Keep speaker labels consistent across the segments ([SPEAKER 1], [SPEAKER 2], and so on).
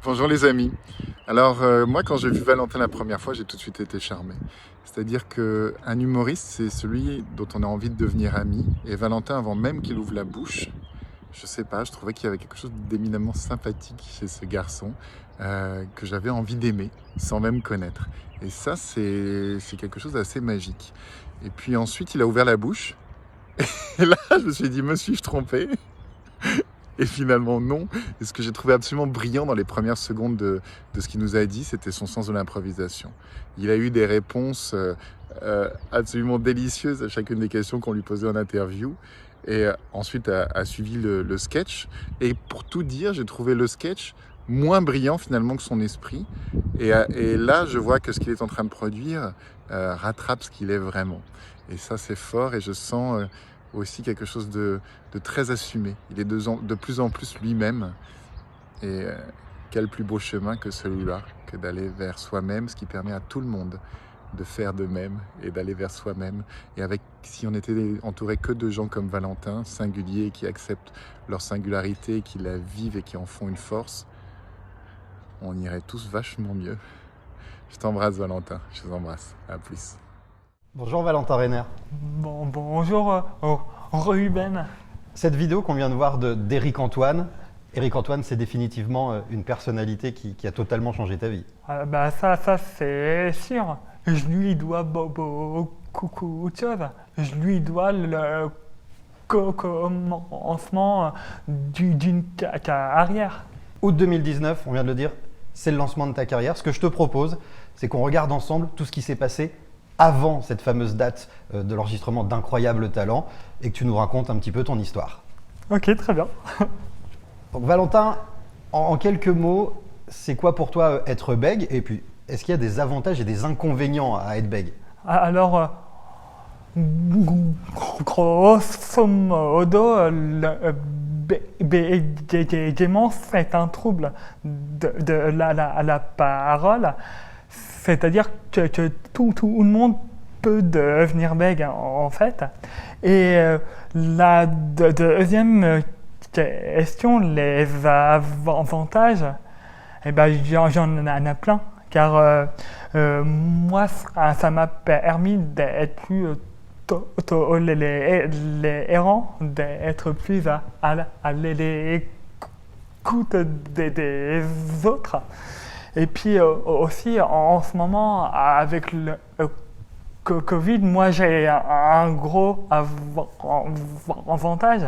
[SPEAKER 1] Bonjour les amis. Alors moi quand j'ai vu Valentin la première fois, j'ai tout de suite été charmé. C'est-à-dire qu'un humoriste, c'est celui dont on a envie de devenir ami. Et Valentin, avant même qu'il ouvre la bouche, je sais pas, je trouvais qu'il y avait quelque chose d'éminemment sympathique chez ce garçon que j'avais envie d'aimer sans même connaître. Et ça, c'est quelque chose d'assez magique. Et puis ensuite, il a ouvert la bouche. Et là, je me suis dit, me suis-je trompé? Et finalement, non. Et ce que j'ai trouvé absolument brillant dans les premières secondes de ce qu'il nous a dit, c'était son sens de l'improvisation. Il a eu des réponses absolument délicieuses à chacune des questions qu'on lui posait en interview. Et ensuite a suivi le sketch. Et pour tout dire, j'ai trouvé le sketch moins brillant finalement que son esprit. Et là, je vois que ce qu'il est en train de produire rattrape ce qu'il est vraiment. Et ça, c'est fort. Et je sens aussi quelque chose de très assumé. Il est de plus en plus lui-même. Et quel plus beau chemin que celui-là, que d'aller vers soi-même, ce qui permet à tout le monde de faire de même et d'aller vers soi-même. Et si on était entouré que de gens comme Valentin, singuliers, qui acceptent leur singularité, qui la vivent et qui en font une force, on irait tous vachement mieux. Je t'embrasse Valentin, je vous embrasse. À plus.
[SPEAKER 2] Bonjour Valentin Reiner.
[SPEAKER 3] Bonjour Ruben.
[SPEAKER 2] Cette vidéo qu'on vient de voir d'Éric Antoine, Éric Antoine, c'est définitivement une personnalité qui a totalement changé ta vie.
[SPEAKER 3] Ça c'est sûr. Je lui dois beaucoup de choses. Je lui dois le commencement d'une carrière.
[SPEAKER 2] Août 2019, on vient de le dire, c'est le lancement de ta carrière. Ce que je te propose, c'est qu'on regarde ensemble tout ce qui s'est passé avant cette fameuse date de l'enregistrement d'Incroyable Talent et que tu nous racontes un petit peu ton histoire.
[SPEAKER 3] Ok, très bien.
[SPEAKER 2] Donc Valentin, en quelques mots, c'est quoi pour toi être bègue? Et puis, est-ce qu'il y a des avantages et des inconvénients à être bègue?
[SPEAKER 3] Alors, grosso modo, le bégaiement, c'est un trouble de la parole. C'est-à-dire que tout le monde peut devenir bègue en fait. Et la deuxième question, les avantages, j'en ai plein. Car moi, ça m'a permis d'être plus tolérant, d'être plus à l'écoute des autres. Et puis aussi, en ce moment, avec le Covid, moi j'ai un gros avantage,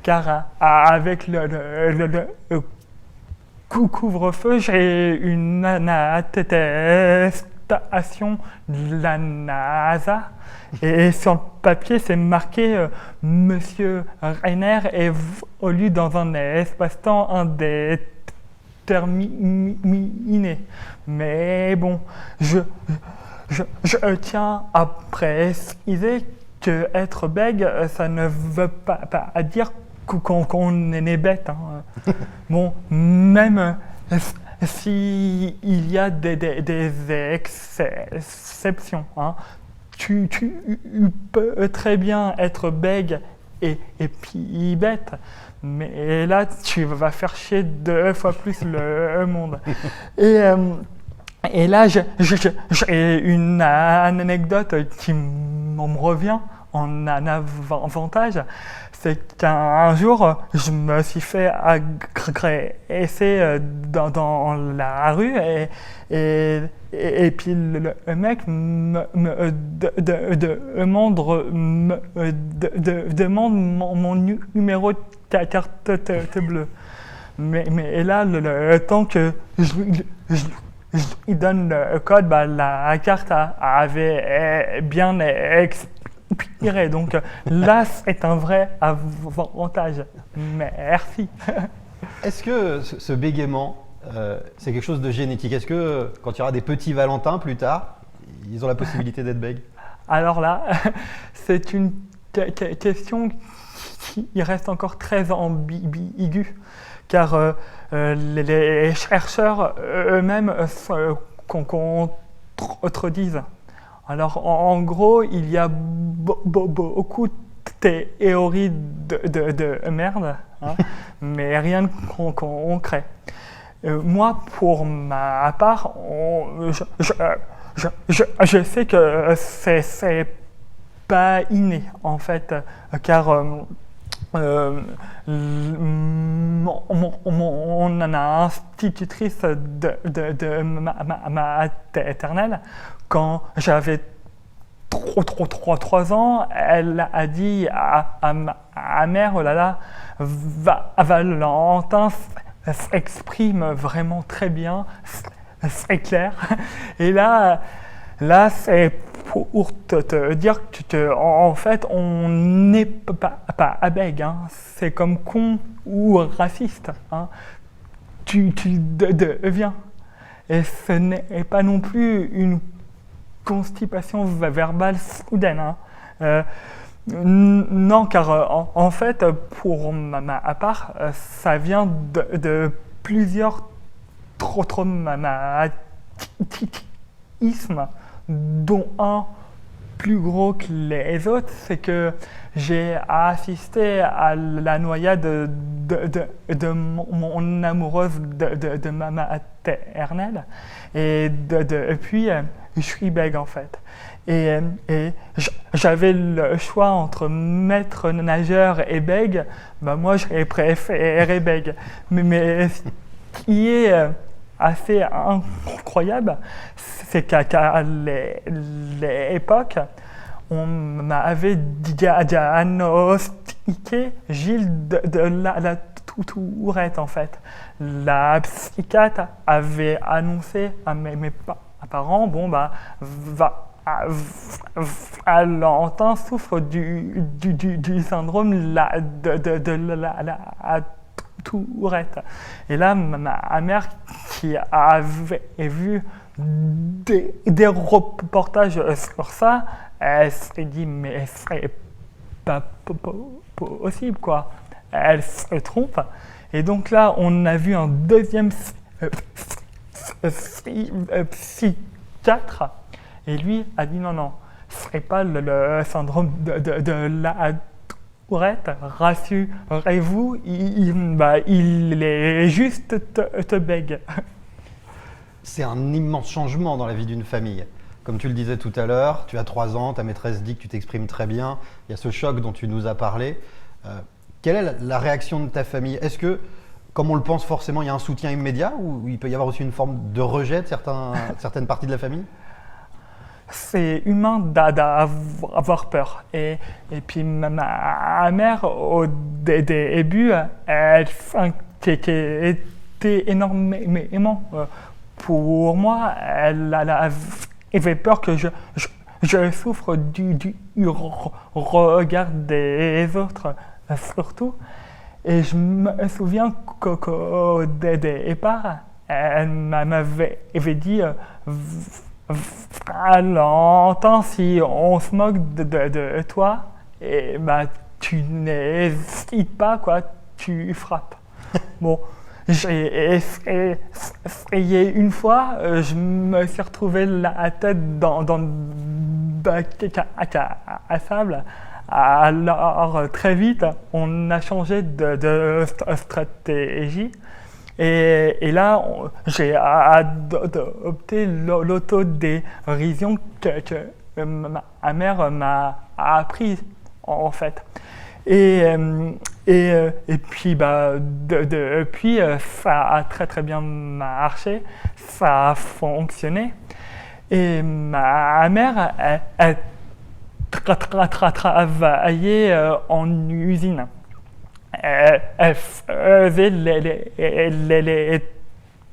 [SPEAKER 3] car avec le couvre-feu, j'ai une attestation de la NASA. Et sur le papier, c'est marqué Monsieur Reiner évolue dans un espace-temps indéterminé. Mais bon, je tiens à préciser que être bègue, ça ne veut pas dire qu'on est né bête. Hein. Bon, même s'il y a des exceptions, hein, tu peux très bien être bègue et puis bête, mais là tu vas faire chier 2 fois plus le monde. Et là, j'ai une anecdote qui me revient en avantage. C'est qu'un jour, je me suis fait agresser dans la rue et puis le mec me demande mon numéro de carte bleue. Mais là, le temps que je lui donne le code, la carte avait bien expiré. Donc là, c'est un vrai avantage. Merci.
[SPEAKER 2] Est-ce que ce bégaiement, c'est quelque chose de génétique? Est-ce que quand il y aura des petits Valentins plus tard, ils ont la possibilité d'être bègues?
[SPEAKER 3] Alors là, c'est une question qui reste encore très ambiguë. Car les chercheurs eux-mêmes contredisent. Alors en gros, il y a beaucoup de théories de merde, hein, mais rien de concret. Moi, pour ma part, je sais que c'est pas inné, en fait, car mon institutrice de maternelle, quand j'avais 3 ans, elle a dit à ma mère, oh là là, Valentin s'exprime vraiment très bien, c'est clair. Et là c'est pour te dire que en fait, on n'est pas abègue, hein. C'est comme con ou raciste, hein. Tu deviens. Et ce n'est pas non plus une constipation verbale soudaine, hein. Non, car en fait, pour ma part, ça vient de plusieurs traumatismes, dont un plus gros que les autres, c'est que j'ai assisté à la noyade de mon amoureuse de ma maternelle, et depuis, je suis bègue en fait. Et j'avais le choix entre maître nageur et bègue. Moi, j'ai préféré bègue. Mais ce qui est assez incroyable, c'est qu'à l'époque, on m'avait diagnostiqué Gilles de la Tourette en fait. La psychiatre avait annoncé à mes parents, bon Valentin souffre du syndrome de la Tourette. Et là, ma mère, qui avait vu des reportages sur ça, elle s'est dit, mais c'est pas possible, quoi. Elle se trompe. Et donc là, on a vu un deuxième psychiatre, et lui a dit non, ce n'est pas le syndrome de la Tourette, rassurez-vous, il est juste te bègue.
[SPEAKER 2] C'est un immense changement dans la vie d'une famille. Comme tu le disais tout à l'heure, tu as 3 ans, ta maîtresse dit que tu t'exprimes très bien, il y a ce choc dont tu nous as parlé. Quelle est la réaction de ta famille? Est-ce que, comme on le pense forcément, il y a un soutien immédiat ou il peut y avoir aussi une forme de rejet de certaines parties de la famille?
[SPEAKER 3] C'est humain d'avoir peur. Et puis ma mère, au début, elle s'inquiétait énormément. Pour moi, elle avait peur que je souffre du regard des autres, surtout. Et je me souviens qu'au départ, elle m'avait dit Valentin, si on se moque de toi, et tu n'hésites pas, quoi, tu frappes. Bon, j'ai essayé une fois, je me suis retrouvé la tête dans à sable. Alors très vite, on a changé de stratégie. Et là, j'ai adopté l'autodérision que ma mère m'a apprise, en fait. Et puis, depuis, ça a très très bien marché, ça a fonctionné. Et ma mère, elle travaillait en usine. Elle faisait les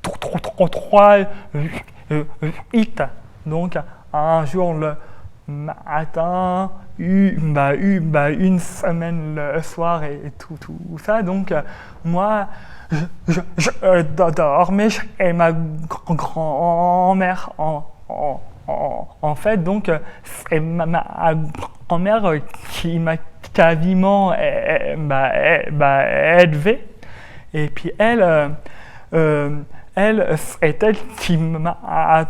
[SPEAKER 3] 3 hits. Donc, un jour le matin, une semaine le soir et tout ça. Donc, moi, je dormais chez ma grand-mère en fait. Donc, c'est ma grand-mère qui m'a quasiment élevé. Et puis elle, c'est elle qui m'a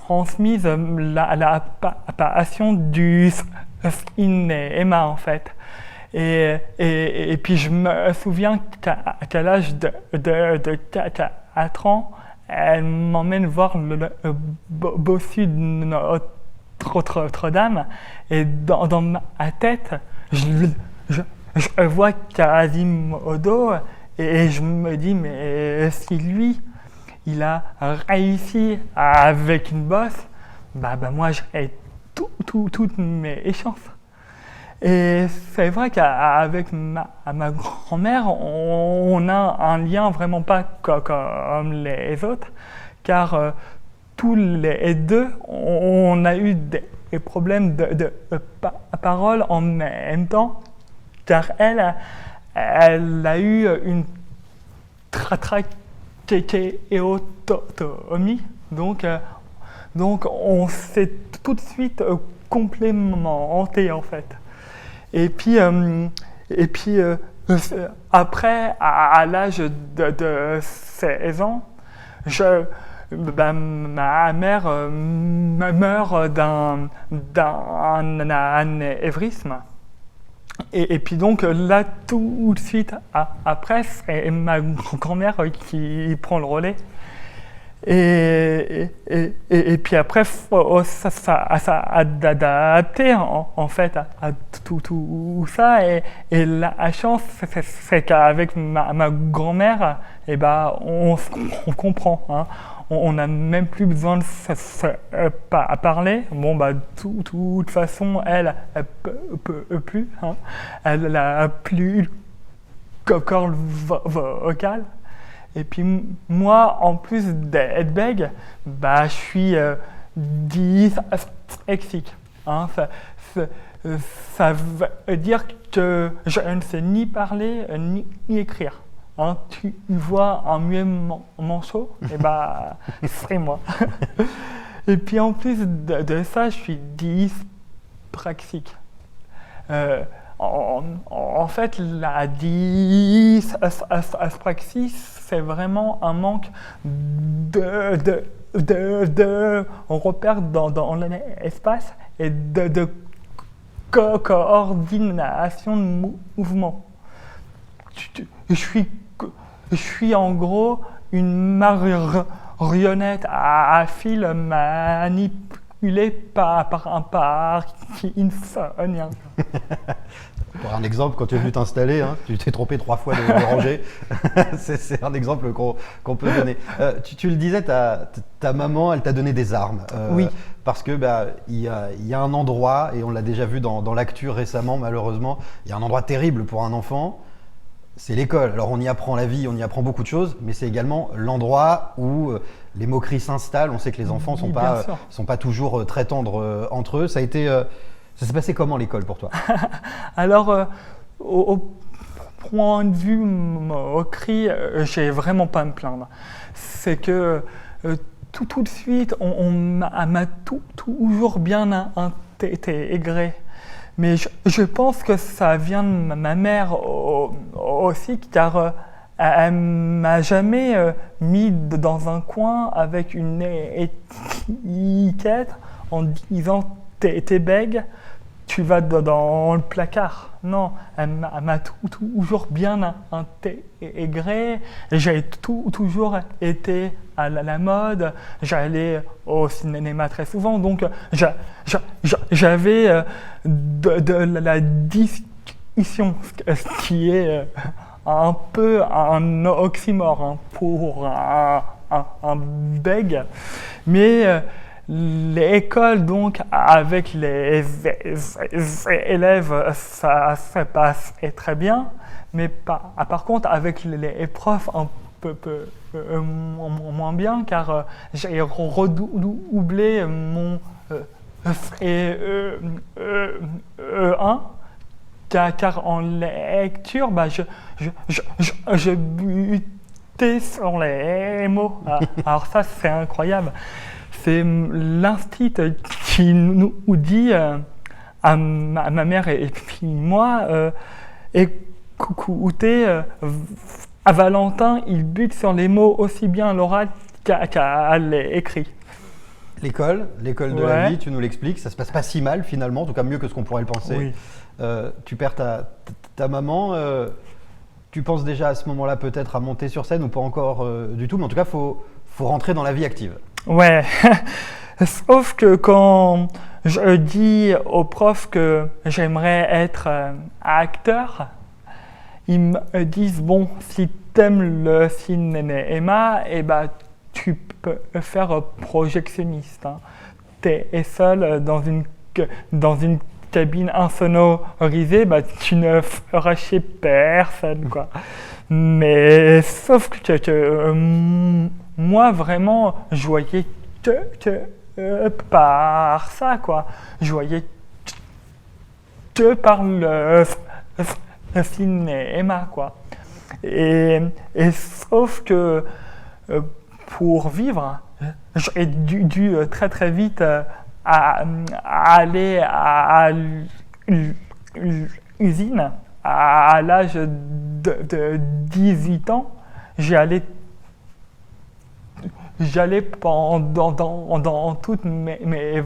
[SPEAKER 3] transmise la passion du cinéma, en fait. Et puis je me souviens qu'à l'âge de 4 ans, elle m'emmène voir le bossu de Notre-Dame. Et dans ma tête, je vois Quasimodo et je me dis, mais si lui, il a réussi avec une bosse, bah moi j'ai toutes mes chances. Et c'est vrai qu'avec ma grand-mère, on a un lien vraiment pas comme les autres, car tous les deux, on a eu des problèmes de parole en même temps, car elle a eu une trachéotomie, donc on s'est tout de suite complémenté en fait. Et puis après, à l'âge de 16 ans, ma mère meurt d'un anévrisme. Et puis donc là, tout de suite après, c'est ma grand-mère qui prend le relais. Et puis après, ça adapté en fait à tout ça. Et la chance, c'est qu'avec ma grand-mère, on comprend. Hein. On n'a même plus besoin de parler. Bon, de toute façon, elle peut plus. Hein. Elle n'a plus le corps vocal. Et puis moi, en plus d'être bègue, je suis dyslexique. Hein. Ça veut dire que je ne sais ni parler ni écrire. Hein. Tu vois un muet manchot, et c'est moi. Et puis en plus de ça, je suis dyspraxique. En fait, la dyspraxie, c'est vraiment un manque de repères dans l'espace et de coordination de mouvement. Je suis en gros une marionnette à fil manipulée par un parkinsonien.
[SPEAKER 2] Pour un exemple, quand tu es venu t'installer, hein, tu t'es trompé 3 fois de rangée. c'est un exemple qu'on peut donner. Tu le disais, ta maman, elle t'a donné des armes.
[SPEAKER 3] Oui.
[SPEAKER 2] Parce que il y a un endroit, et on l'a déjà vu dans l'actu récemment, malheureusement, il y a un endroit terrible pour un enfant, c'est l'école. Alors on y apprend la vie, on y apprend beaucoup de choses, mais c'est également l'endroit où les moqueries s'installent. On sait que les enfants sont pas toujours très tendres entre eux. Ça s'est passé comment l'école pour toi?
[SPEAKER 3] Alors, au point de vue moquerie, j'ai vraiment pas à me plaindre. C'est que tout de suite, on m'a toujours bien intégré. Mais je pense que ça vient de ma mère aussi, car elle m'a jamais mis dans un coin avec une étiquette en disant t'es bègue, tu vas dans le placard. Non, elle m'a toujours bien intégré. J'ai toujours été à la mode. J'allais au cinéma très souvent. Donc, j'avais de la discussion, ce qui est un peu un oxymore hein, pour un bègue. Mais l'école, donc, avec les élèves, ça se passe très bien, mais par contre, avec les profs, un peu moins bien, car j'ai redoublé mon E1, car en lecture, je butais sur les mots. Alors ça, c'est incroyable. C'est l'instit qui nous dit à ma mère et puis moi, écoutez, à Valentin, il bute sur les mots aussi bien à l'oral qu'à l'écrit.
[SPEAKER 2] L'école de la vie, tu nous l'expliques, ça se passe pas si mal finalement, en tout cas mieux que ce qu'on pourrait le penser.
[SPEAKER 3] Oui.
[SPEAKER 2] Tu perds ta maman. Tu penses déjà à ce moment-là peut-être à monter sur scène ou pas encore du tout, mais en tout cas, faut rentrer dans la vie active.
[SPEAKER 3] Ouais, sauf que quand je dis aux profs que j'aimerais être acteur, ils me disent, bon, si t'aimes le cinéma, eh ben, tu peux faire projectionniste. Hein. T'es seul dans une cabine insonorisée, bah, tu ne feras chez personne, quoi. Mais sauf que moi, vraiment, je voyais que par ça, quoi. Je voyais que par le cinéma, quoi. Et sauf que pour vivre, j'ai dû très très vite aller à l'usine. À l'âge de 18 ans, j'allais pendant toutes mes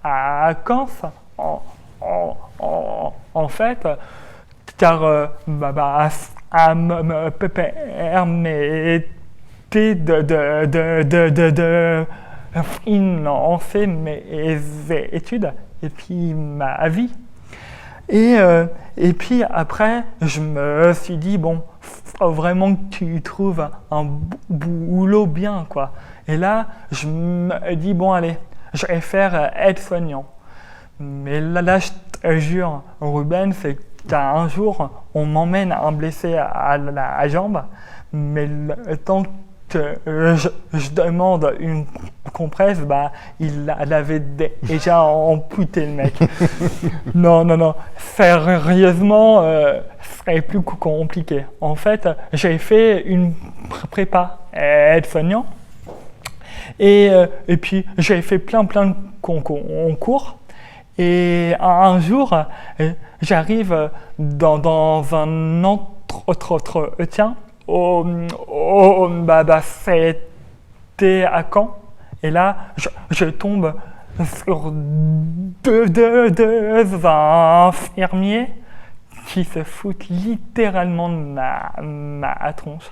[SPEAKER 3] vacances, en fait, car ça me permettait de financer mes études et puis ma vie. Et puis après, je me suis dit, bon, faut vraiment que tu trouves un boulot bien, quoi. Et là, je me dis, bon, allez, je vais faire aide-soignant. Mais là, je te jure, Ruben, c'est qu'un jour, on m'emmène un blessé à la jambe, mais le temps que je demande une compresse, bah, il avait déjà amputé le mec. Non, sérieusement, c'est plus compliqué. En fait, j'ai fait une prépa aide-soignant et puis j'ai fait plein de concours. Et un jour, j'arrive dans un entretien. C'était à Caen. Et là, je tombe sur deux infirmiers qui se foutent littéralement de ma tronche.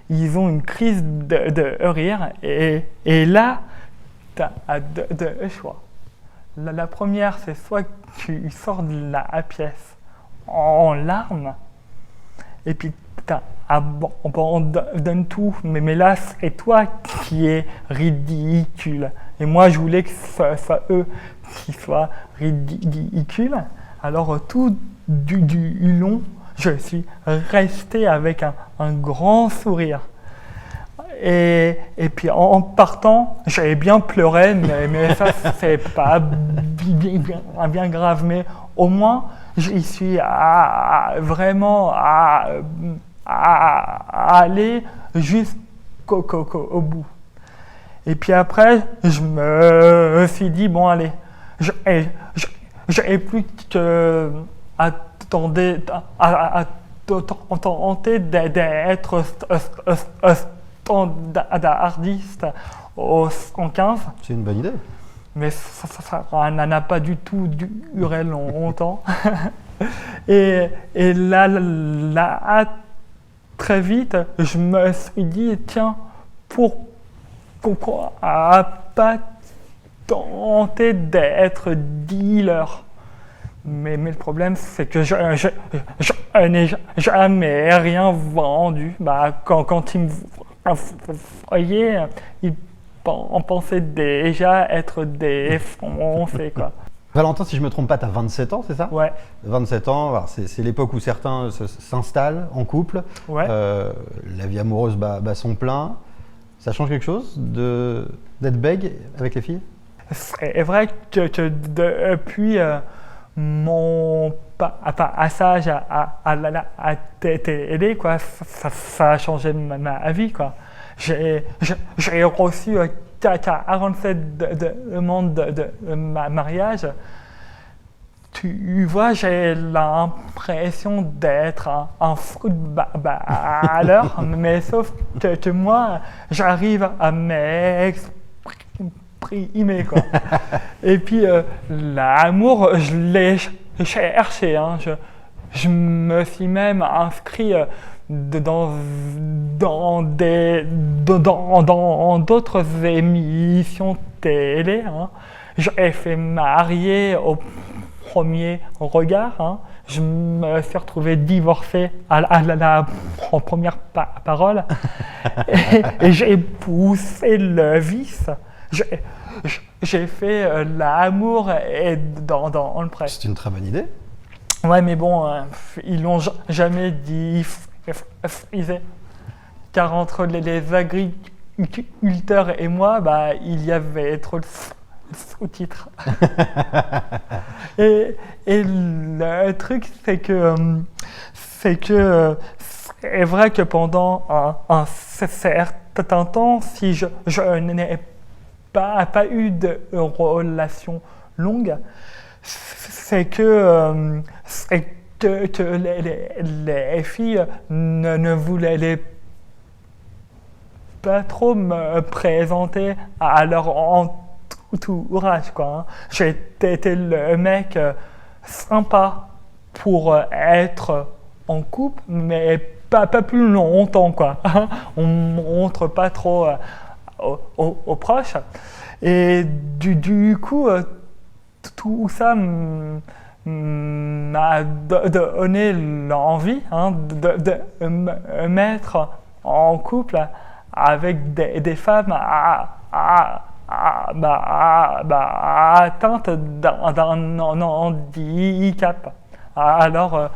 [SPEAKER 3] Ils ont une crise de rire. Et là, tu as deux choix. La première, c'est soit tu sors de la pièce en larmes, et puis abandonne tout, mais là, c'est toi qui es ridicule. Et moi, je voulais que ce soit eux qui soient ridicules. Alors, tout du long, je suis resté avec un grand sourire. Et puis en partant, j'avais bien pleuré, mais ça, c'est pas bien grave. Mais au moins, j'y suis vraiment aller jusqu'au bout. Et puis après, je me suis dit, bon allez, j'avais plus que à tenter d'être standardiste au 115.
[SPEAKER 2] C'est une bonne idée.
[SPEAKER 3] Mais ça n'a pas du tout duré longtemps. et là, très vite, je me suis dit, tiens, pourquoi pas tenter d'être dealer? Mais le problème, c'est que je n'ai jamais rien vendu. Quand ils me voyaient, ils pensaient déjà être défoncés, quoi.
[SPEAKER 2] Valentin, si je ne me trompe pas, tu as 27 ans, c'est ça?
[SPEAKER 3] Ouais.
[SPEAKER 2] 27 ans, alors c'est l'époque où certains s'installent en couple.
[SPEAKER 3] Ouais.
[SPEAKER 2] La vie amoureuse bat son plein. Ça change quelque chose d'être bègue avec les filles?
[SPEAKER 3] C'est vrai que depuis mon passage à TTD, quoi, ça a changé ma vie, quoi. J'ai reçu 47 demandes de mariage. Tu vois, j'ai l'impression d'être un footballeur, mais sauf que moi, j'arrive à m'exprimer, quoi. Et puis, l'amour, je l'ai cherché. Hein. Je me suis même inscrit dans d'autres émissions télé. Hein. J'ai fait marier au premier regard. Hein. Je me suis retrouvé divorcé à la première parole et j'ai poussé le vice. J'ai fait l'amour et dans le pré.
[SPEAKER 2] C'est une très bonne idée.
[SPEAKER 3] Ouais, mais bon, ils l'ont jamais dit frisé. Car entre les agriculteurs et moi, bah, il y avait trop de sous-titres. et le truc, c'est que c'est vrai que pendant un certain temps, si je n'ai pas eu de relation longue, c'est que les filles ne voulaient pas trop me présenter à leur entourage, quoi. Hein. J'étais le mec sympa pour être en couple, mais pas plus longtemps, quoi. On montre pas trop aux proches. Et du coup, tout ça m'a donné l'envie, hein, de me mettre en couple avec des femmes atteintes d'un handicap. Alors,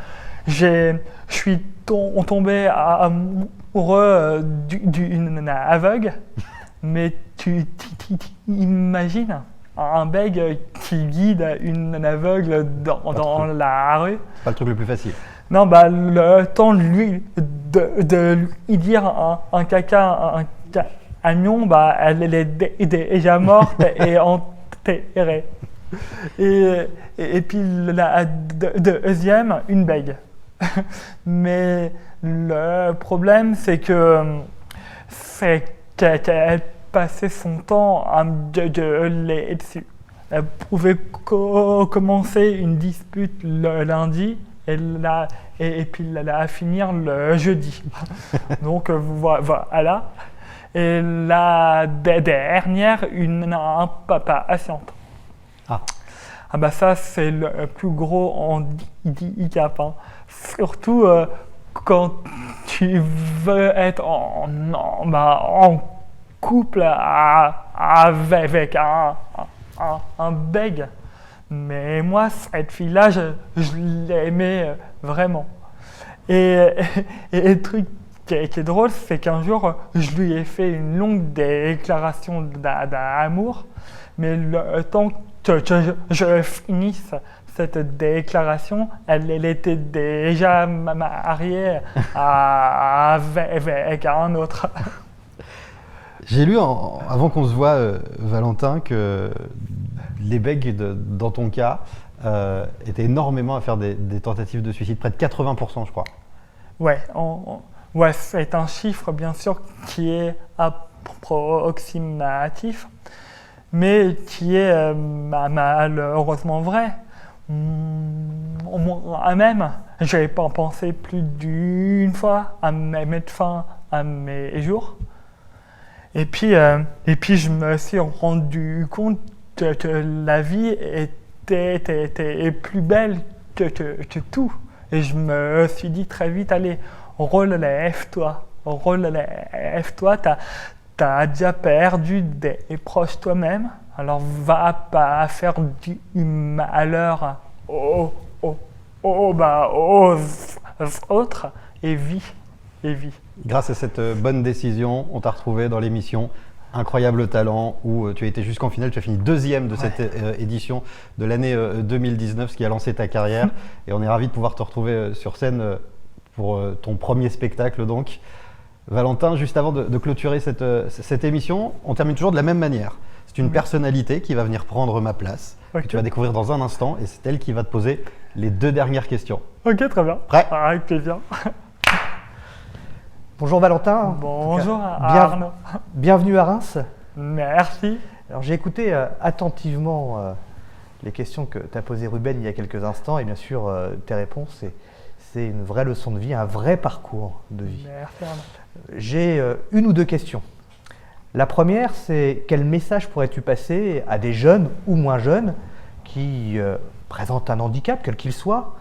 [SPEAKER 3] je suis tombé amoureux d'une aveugle, mais tu imagines un bègue qui guide une aveugle dans la rue.
[SPEAKER 2] C'est pas le truc le plus facile.
[SPEAKER 3] Non, bah, le temps de lui dire un caca, un camion, bah, elle est déjà morte et enterrée. Et puis la deuxième, une bègue. Mais le problème, c'est qu'elle passait son temps à me gueuler dessus. Elle pouvait commencer une dispute le lundi et puis la finir le jeudi. Donc voilà. Et la dernière, une impatiente. Ah bah ça, c'est le plus gros handicap. Hein. Surtout quand tu veux être en couple avec un bègue. Mais moi, cette fille-là, je l'aimais vraiment. Et le truc qui est drôle, c'est qu'un jour, je lui ai fait une longue déclaration d'amour, mais le temps que je finisse cette déclaration, elle était déjà mariée avec un autre.
[SPEAKER 2] J'ai lu, avant qu'on se voit, Valentin, que les bègues, dans ton cas, étaient énormément à faire des tentatives de suicide, près de 80%, je crois.
[SPEAKER 3] Ouais, c'est un chiffre, bien sûr, qui est approximatif, mais qui est malheureusement vrai. Moi-même, j'ai pensé plus d'une fois à mettre fin à mes jours. Et puis je me suis rendu compte que la vie était plus belle que tout. Et je me suis dit très vite, allez, relève-toi, t'as déjà perdu des proches toi-même, alors va pas faire du malheur aux autres et vis.
[SPEAKER 2] Grâce à cette bonne décision, on t'a retrouvé dans l'émission Incroyable Talent, où tu as été jusqu'en finale. Tu as fini deuxième de cette édition de l'année 2019, ce qui a lancé ta carrière. Et on est ravis de pouvoir te retrouver sur scène pour ton premier spectacle. Donc, Valentin, juste avant de clôturer cette émission, on termine toujours de la même manière. C'est une personnalité qui va venir prendre ma place, que tu vas découvrir dans un instant, et c'est elle qui va te poser les 2 dernières questions.
[SPEAKER 3] Ok, très bien.
[SPEAKER 2] Prêt ?
[SPEAKER 3] Avec plaisir.
[SPEAKER 4] Bonjour Valentin.
[SPEAKER 3] Bonjour Arnaud.
[SPEAKER 4] Bienvenue à Reims.
[SPEAKER 3] Merci.
[SPEAKER 4] Alors j'ai écouté attentivement les questions que t'a posées Ruben il y a quelques instants et bien sûr tes réponses. c'est une vraie leçon de vie, un vrai parcours de vie.
[SPEAKER 3] Merci Arnaud.
[SPEAKER 4] J'ai une ou deux questions. La première, c'est quel message pourrais-tu passer à des jeunes ou moins jeunes qui présentent un handicap, quel qu'il soit,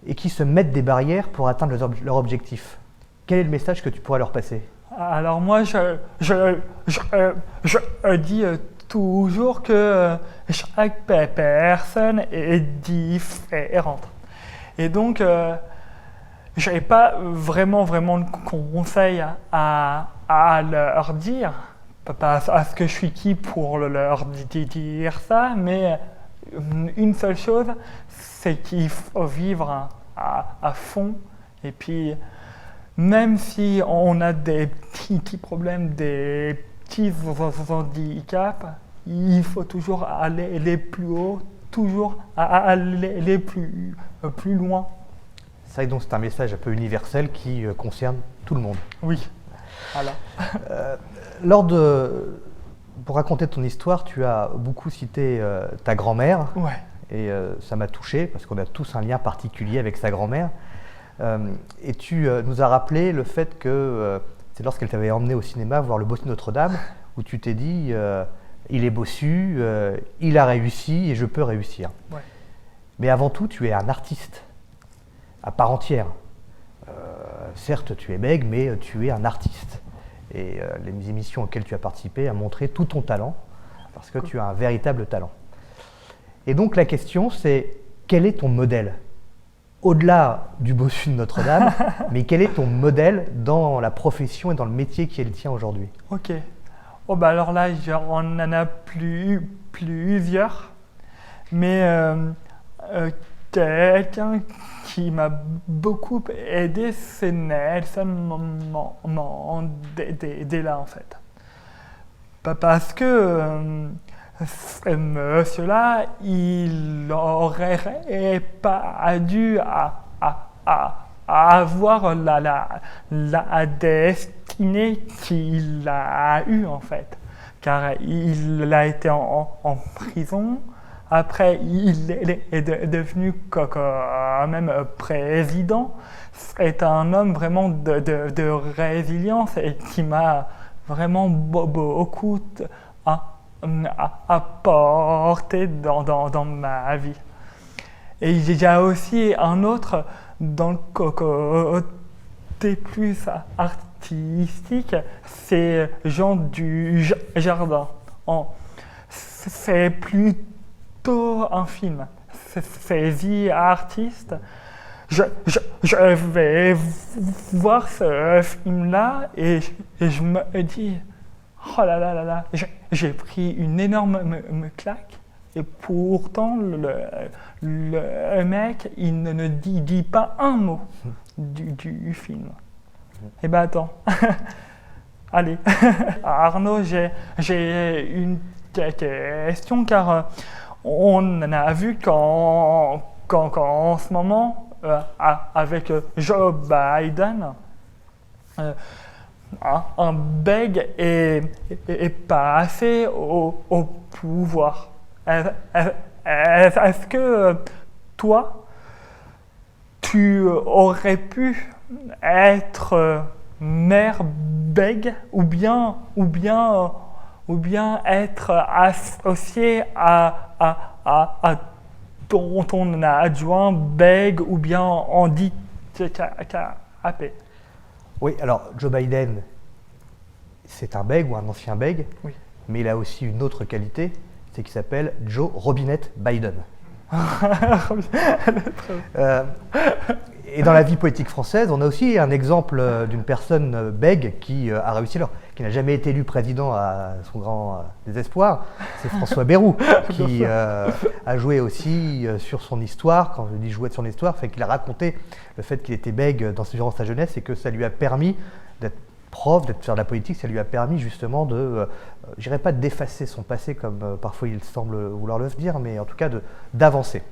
[SPEAKER 4] et qui se mettent des barrières pour atteindre leur objectif? Quel est le message que tu pourrais leur passer?
[SPEAKER 3] Alors moi, je dis toujours que chaque personne est différente. Et donc, je n'ai pas vraiment de conseils à leur dire, pas parce que je suis qui pour leur dire ça, mais une seule chose, c'est qu'il faut vivre à fond. Et puis, même si on a des petits problèmes, des petits handicaps, il faut toujours aller plus haut, toujours aller plus loin.
[SPEAKER 4] C'est vrai que donc c'est un message un peu universel qui concerne tout le monde.
[SPEAKER 3] Oui, voilà.
[SPEAKER 4] Pour raconter ton histoire, tu as beaucoup cité ta grand-mère.
[SPEAKER 3] Ouais.
[SPEAKER 4] Et ça m'a touché parce qu'on a tous un lien particulier avec sa grand-mère. Et tu nous as rappelé le fait que c'est lorsqu'elle t'avait emmené au cinéma voir Le Bossu de Notre-Dame où tu t'es dit il est bossu, il a réussi et je peux réussir.
[SPEAKER 3] Ouais.
[SPEAKER 4] Mais avant tout, tu es un artiste à part entière. Certes, tu es bègue, mais tu es un artiste. Et les émissions auxquelles tu as participé ont montré tout ton talent parce que tu as un véritable talent. Et donc la question, c'est quel est ton modèle? Au-delà du Bossu de Notre-Dame, mais quel est ton modèle dans la profession et dans le métier qui est le tien aujourd'hui?
[SPEAKER 3] Ok. Oh bah alors là, on en a plusieurs. Mais quelqu'un qui m'a beaucoup aidé, c'est Nelson Mandela en fait. Parce que ce monsieur-là, il n'aurait pas dû avoir la destinée qu'il a eue en fait. Car il a été en prison, après il est devenu quand même président. C'est un homme vraiment de résilience et qui m'a vraiment beaucoup apporté dans ma vie. Et il y a aussi un autre dans le côté plus artistique, c'est Jean Dujardin. C'est plutôt un film. C'est The Artist. Je vais voir ce film-là et je me dis oh là là là là, j'ai pris une énorme claque et pourtant le mec il ne dit pas un mot du film. Eh ben attends, allez Arnaud, j'ai une question car on a vu qu'en ce moment avec Joe Biden un bègue est passé au pouvoir. Est-ce que toi, tu aurais pu être maire bègue ou bien être associé à ton adjoint bègue ou bien handicapé?
[SPEAKER 4] Oui, alors Joe Biden, c'est un bègue ou un ancien bègue,
[SPEAKER 3] oui.
[SPEAKER 4] Mais il a aussi une autre qualité, c'est qu'il s'appelle Joe Robinette Biden. Et dans la vie politique française, on a aussi un exemple d'une personne bègue qui a réussi, alors qui n'a jamais été élu président à son grand désespoir, c'est François Bayrou, qui a joué aussi sur son histoire. Quand je dis jouer sur son histoire, c'est qu'il a raconté le fait qu'il était bègue durant sa jeunesse et que ça lui a permis d'être prof, d'être faire de la politique, ça lui a permis justement de, je dirais pas d'effacer son passé comme parfois il semble vouloir le dire, mais en tout cas d'avancer.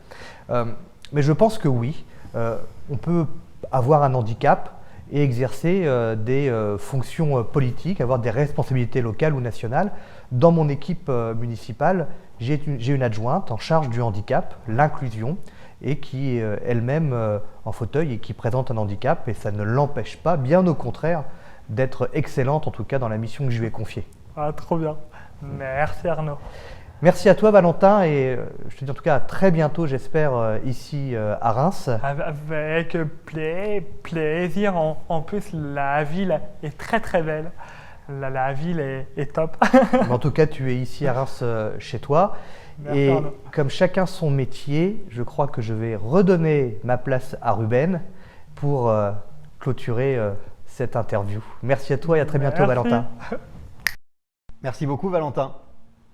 [SPEAKER 4] Mais je pense que oui, on peut avoir un handicap et exercer des fonctions politiques, avoir des responsabilités locales ou nationales. Dans mon équipe municipale, j'ai une adjointe en charge du handicap, l'inclusion, et qui est elle-même en fauteuil et qui présente un handicap, et ça ne l'empêche pas, bien au contraire, d'être excellente, en tout cas dans la mission que je lui ai confiée.
[SPEAKER 3] Ah, trop bien. Merci Arnaud.
[SPEAKER 4] Merci à toi Valentin, et je te dis en tout cas à très bientôt, j'espère, ici à Reims.
[SPEAKER 3] Avec plaisir. En plus, la ville est très très belle. La ville est top.
[SPEAKER 4] Mais en tout cas, tu es ici à Reims chez toi.
[SPEAKER 3] Merci,
[SPEAKER 4] Et
[SPEAKER 3] Arnaud.
[SPEAKER 4] comme chacun son métier, je crois que je vais redonner ma place à Ruben pour clôturer cette interview. Merci à toi et à très bientôt
[SPEAKER 3] Merci.
[SPEAKER 4] Valentin.
[SPEAKER 2] Merci beaucoup Valentin.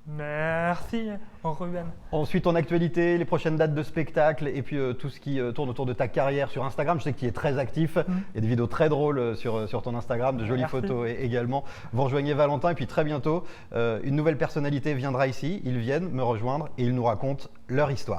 [SPEAKER 3] Merci Ruben.
[SPEAKER 2] Ensuite, en actualité, les prochaines dates de spectacle et puis tout ce qui tourne autour de ta carrière sur Instagram. Je sais que tu es très actif. Il y a des vidéos très drôles sur ton Instagram, de jolies
[SPEAKER 3] Merci.
[SPEAKER 2] photos également. Vous rejoignez Valentin et puis très bientôt, une nouvelle personnalité viendra ici. Ils viennent me rejoindre et ils nous racontent leur histoire.